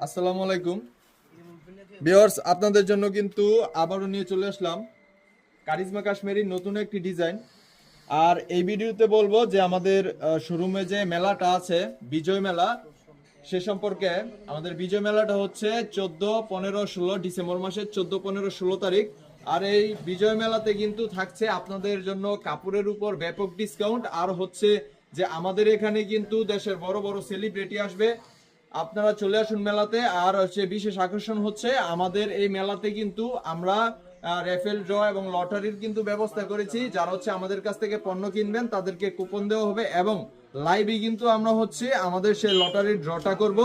আসসালামু আলাইকুম ভিউয়ার্স, আপনাদের জন্য কিন্তু আবারও নিয়ে চলে আসলাম কারিজমা কাশ্মীরির নতুন একটি ডিজাইন। আর এই ভিডিওতে বলবো যে আমাদের শোরুমে যে মেলাটা আছে বিজয় মেলা, সে সম্পর্কে। আমাদের বিজয় মেলাটা হচ্ছে 14, 15, 16 ডিসেম্বর মাসের 14, 15, 16 তারিখ। আর এই বিজয় মেলাতে কিন্তু থাকছে আপনাদের জন্য কাপড়ের উপর ব্যাপক ডিসকাউন্ট। আর হচ্ছে যে আমাদের এখানে কিন্তু দেশের বড় বড় সেলিব্রিটি আসবে, আপনারা চলে আসুন মেলাতে। আর হচ্ছে বিশেষ আকর্ষণ হচ্ছে আমাদের এই মেলাতে কিন্তু আমরা রেফেল ড্র এবং লটারির কিন্তু ব্যবস্থা করেছি। যারা হচ্ছে আমাদের কাছ থেকে পণ্য কিনবেন তাদেরকে কুপন দেওয়া হবে এবং লাইভে কিন্তু আমরা হচ্ছে আমাদের সেই লটারির ড্রটা করব।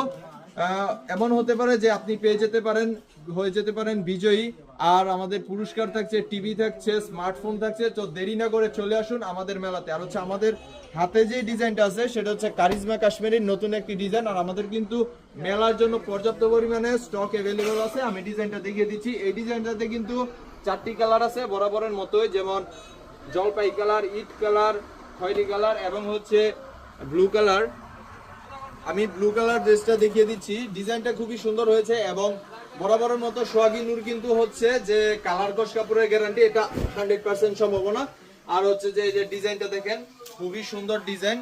এমন হতে পারে যে আপনি পেয়ে যেতে পারেন, হয়ে যেতে পারেন বিজয়ী। আর আমাদের পুরস্কার থাকছে, টিভি থাকছে, স্মার্টফোন থাকছে। তো দেরি না করে চলে আসুন আমাদের মেলাতে। আর হচ্ছে আমাদের হাতে যে ডিজাইনটা আছে সেটা হচ্ছে কারিজমা কাশ্মীরের নতুন একটি ডিজাইন। আর আমাদের কিন্তু মেলার জন্য পর্যাপ্ত পরিমাণে স্টক অ্যাভেলেবল আছে। আমি ডিজাইনটা দেখিয়ে দিচ্ছি। এই ডিজাইনটাতে কিন্তু 4টি কালার আছে বরাবরের মতোই, যেমন জলপাই কালার, ইট কালার, খয়েরি কালার এবং হচ্ছে ব্লু কালার। আমি ব্লু কালার ড্রেসটা দেখিয়ে দিচ্ছি। ডিজাইনটা খুবই সুন্দর হয়েছে এবং বরাবরের মতো সোহাগী নূর কিন্তু হচ্ছে যে কালার কস কাপড়ের গ্যারান্টি, এটা 100% সম্ভাবনা। আর হচ্ছে যে এই যে ডিজাইনটা দেখেন, খুবই সুন্দর ডিজাইন।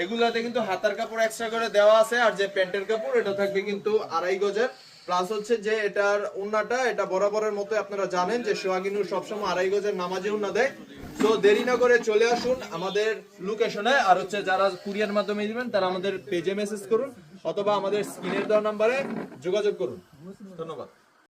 এগুলাতে কিন্তু হাতার কাপড় এক্সট্রা করে দেওয়া আছে। আর যে প্যান্টের কাপড় এটা থাকবে কিন্তু 2.5 গজের। প্লাস হচ্ছে যে এটার ওন্নাটা, এটা বরাবরের মতো আপনারা জানেন যে সোহাগী নূর সবসময় 2.5 গজের নামাজি ওন্না দেয়। তো দেরি না করে চলে আসুন আমাদের লোকেশনে। আর হচ্ছে যারা কুরিয়ার মাধ্যমে দিবেন তারা আমাদের পেজে মেসেজ করুন অথবা আমাদের স্ক্রিনের দেওয়া নাম্বারে যোগাযোগ করুন। ধন্যবাদ।